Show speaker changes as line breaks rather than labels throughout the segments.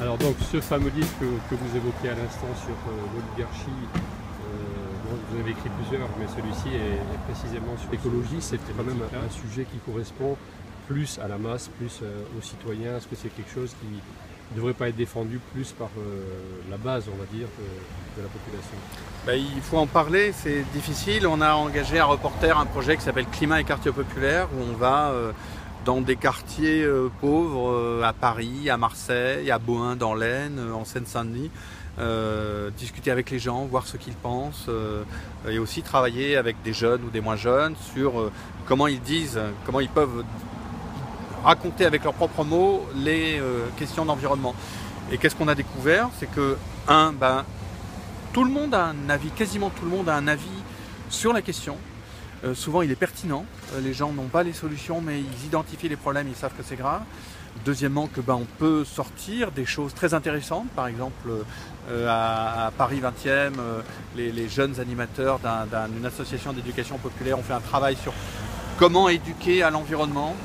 Alors donc ce fameux livre que vous évoquiez à l'instant sur l'oligarchie, vous en avez écrit plusieurs, mais celui-ci est précisément sur l'écologie. C'était quand même un sujet qui correspond plus à la masse, plus aux citoyens. Est-ce que c'est quelque chose qui ne devrait pas être défendu plus par la base, on va dire, de la population?
Il faut en parler, c'est difficile. On a engagé un reporter, un projet qui s'appelle Climat et quartiers populaires, où on va dans des quartiers pauvres, à Paris, à Marseille, à Bohain dans l'Aisne, en Seine-Saint-Denis, discuter avec les gens, voir ce qu'ils pensent, et aussi travailler avec des jeunes ou des moins jeunes sur comment ils disent, comment ils peuvent raconter avec leurs propres mots les questions d'environnement. Et qu'est-ce qu'on a découvert? C'est que, tout le monde a un avis, quasiment tout le monde a un avis sur la question. Souvent il est pertinent, les gens n'ont pas les solutions mais ils identifient les problèmes, ils savent que c'est grave. Deuxièmement que on peut sortir des choses très intéressantes, par exemple à Paris 20e, les jeunes animateurs d'une association d'éducation populaire ont fait un travail sur comment éduquer à l'environnement.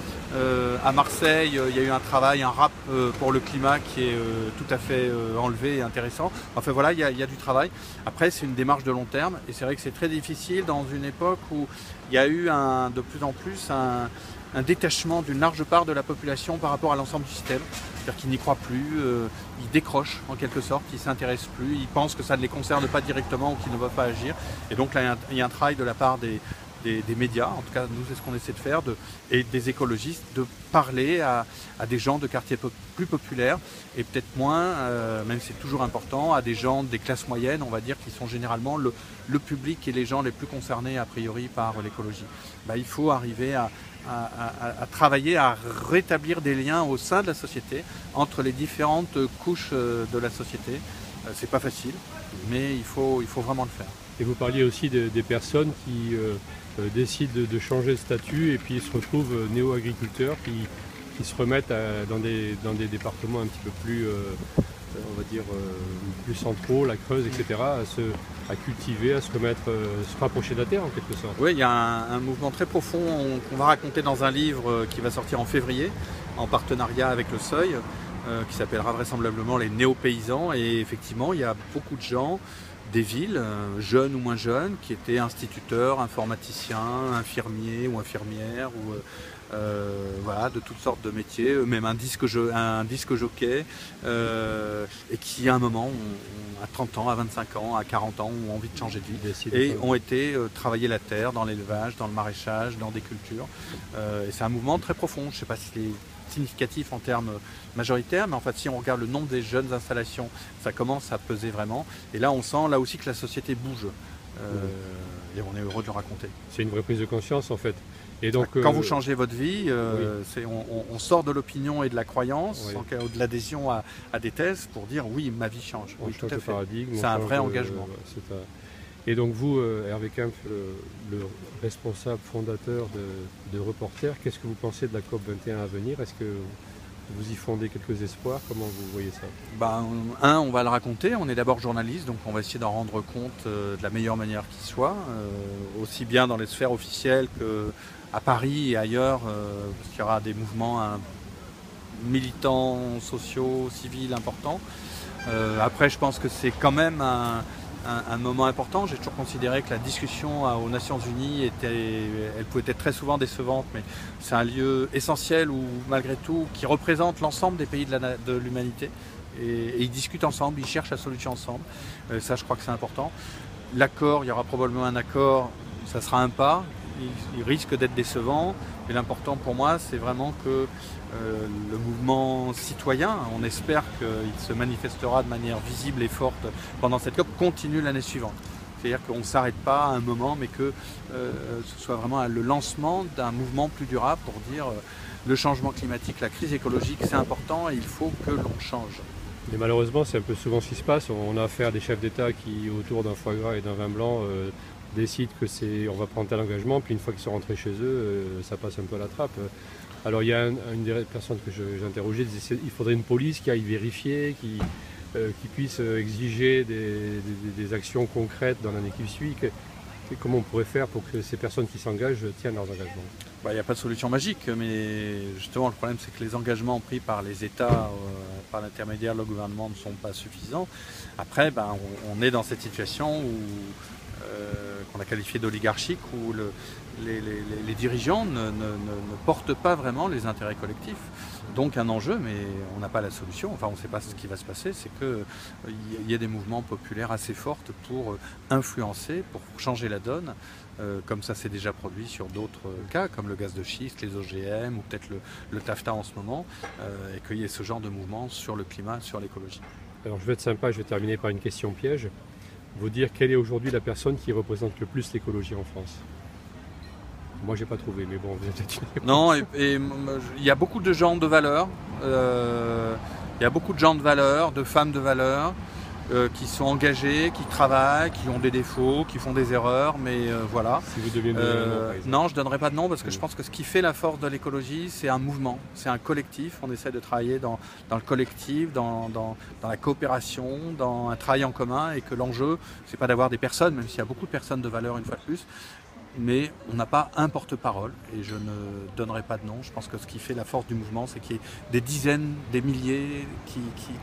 À Marseille, il y a eu un travail, un rap pour le climat qui est tout à fait enlevé et intéressant. Enfin voilà, il y a du travail. Après, c'est une démarche de long terme et c'est vrai que c'est très difficile dans une époque où il y a eu de plus en plus un détachement d'une large part de la population par rapport à l'ensemble du système. C'est-à-dire qu'ils n'y croient plus, ils décrochent en quelque sorte, ils ne s'intéressent plus, ils pensent que ça ne les concerne pas directement ou qu'ils ne doivent pas agir. Et donc là, il y a un travail de la part des médias, en tout cas nous c'est ce qu'on essaie de faire, et des écologistes, de parler à des gens de quartiers plus populaires et peut-être moins, même si c'est toujours important, à des gens des classes moyennes, on va dire, qui sont généralement le public et les gens les plus concernés a priori par l'écologie. Il faut arriver à travailler, à rétablir des liens au sein de la société, entre les différentes couches de la société. C'est pas facile, mais il faut vraiment le faire.
Et vous parliez aussi des personnes qui décident de changer de statut et puis se retrouvent néo-agriculteurs qui se remettent dans des départements un petit peu plus, on va dire, plus centraux, la Creuse, etc., à cultiver, à se remettre, se rapprocher de la terre en quelque sorte.
Oui, il y a un mouvement très profond qu'on va raconter dans un livre qui va sortir en février, en partenariat avec le Seuil, qui s'appellera vraisemblablement Les Néo-Paysans. Et effectivement, il y a beaucoup de gens des villes, jeunes ou moins jeunes, qui étaient instituteurs, informaticiens, infirmiers ou infirmières, ou voilà, de toutes sortes de métiers, même un disque jockey, et qui à un moment, à 30 ans, à 25 ans, à 40 ans, ont envie de changer de vie, et ont été travailler la terre, dans l'élevage, dans le maraîchage, dans des cultures. Et c'est un mouvement très profond, je ne sais pas s'il est significatif en termes majoritaires, mais en fait si on regarde le nombre des jeunes installations, ça commence à peser vraiment, et là on sent là aussi que la société bouge, et on est heureux de le raconter.
C'est une vraie prise de conscience en fait. Et donc,
quand vous changez votre vie, oui, on sort de l'opinion et de la croyance, oui, de l'adhésion à des thèses pour dire oui, ma vie change. Oui, tout à fait. C'est un vrai engagement.
Et donc vous, Hervé Kempf, le responsable fondateur de Reporters, qu'est-ce que vous pensez de la COP21 à venir? Est-ce que vous y fondez quelques espoirs? Comment vous voyez ça?
On va le raconter. On est d'abord journaliste, donc on va essayer d'en rendre compte de la meilleure manière qui soit, aussi bien dans les sphères officielles qu'à Paris et ailleurs, parce qu'il y aura des mouvements militants, sociaux, civils importants. Après, je pense que c'est quand même un moment important. J'ai toujours considéré que la discussion aux Nations Unies elle pouvait être très souvent décevante, mais c'est un lieu essentiel où, malgré tout, qui représente l'ensemble des pays de l'humanité. Et ils discutent ensemble, ils cherchent la solution ensemble. Ça, je crois que c'est important. L'accord, il y aura probablement un accord, ça sera un pas. Il risque d'être décevant, mais l'important pour moi, c'est vraiment que le mouvement citoyen, on espère qu'il se manifestera de manière visible et forte pendant cette COP, continue l'année suivante. C'est-à-dire qu'on ne s'arrête pas à un moment, mais que ce soit vraiment le lancement d'un mouvement plus durable pour dire le changement climatique, la crise écologique, c'est important et il faut que l'on change.
Mais malheureusement, c'est un peu souvent ce qui se passe. On a affaire à des chefs d'État qui, autour d'un foie gras et d'un vin blanc, décident on va prendre tel engagement, puis une fois qu'ils sont rentrés chez eux, ça passe un peu à la trappe. Alors il y a une des personnes que j'interrogeais, disait qu'il faudrait une police qui aille vérifier, qui puisse exiger des actions concrètes dans l'année qui suit. Comment on pourrait faire pour que ces personnes qui s'engagent tiennent leurs engagements?
Il n'y a pas de solution magique, mais justement le problème c'est que les engagements pris par les États par l'intermédiaire le gouvernement ne sont pas suffisants. Après, on est dans cette situation qu'on a qualifiée d'oligarchique, où les dirigeants ne portent pas vraiment les intérêts collectifs. Donc un enjeu, mais on n'a pas la solution, enfin on ne sait pas ce qui va se passer, c'est qu'il y a des mouvements populaires assez forts pour influencer, pour changer la donne, comme ça s'est déjà produit sur d'autres cas, comme le gaz de schiste, les OGM, ou peut-être le TAFTA en ce moment, et qu'il y ait ce genre de mouvement sur le climat, sur l'écologie.
Alors je vais être sympa, je vais terminer par une question piège. Vous dire quelle est aujourd'hui la personne qui représente le plus l'écologie en France? Moi, j'ai pas trouvé, mais bon, vous avez peut-être une réponse.
Non, et il y a beaucoup de gens de valeur, il y a beaucoup de gens de valeur, de femmes de valeur, qui sont engagés, qui travaillent, qui ont des défauts, qui font des erreurs, mais voilà.
Si vous deviez me donner un nom, par exemple.
Non, je ne donnerai pas de nom parce que je pense que ce qui fait la force de l'écologie, c'est un mouvement, c'est un collectif. On essaie de travailler dans le collectif, dans la coopération, dans un travail en commun, et que l'enjeu, c'est pas d'avoir des personnes, même s'il y a beaucoup de personnes de valeur une fois de plus, mais on n'a pas un porte-parole, et je ne donnerai pas de nom. Je pense que ce qui fait la force du mouvement, c'est qu'il y ait des dizaines, des milliers,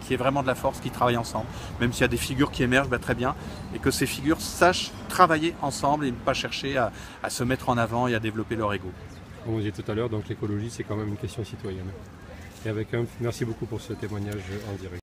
qui est vraiment de la force, qui travaillent ensemble. Même s'il y a des figures qui émergent, très bien, et que ces figures sachent travailler ensemble et ne pas chercher à se mettre en avant et à développer leur ego.
Comme on disait tout à l'heure, donc l'écologie, c'est quand même une question citoyenne. Et merci beaucoup pour ce témoignage en direct.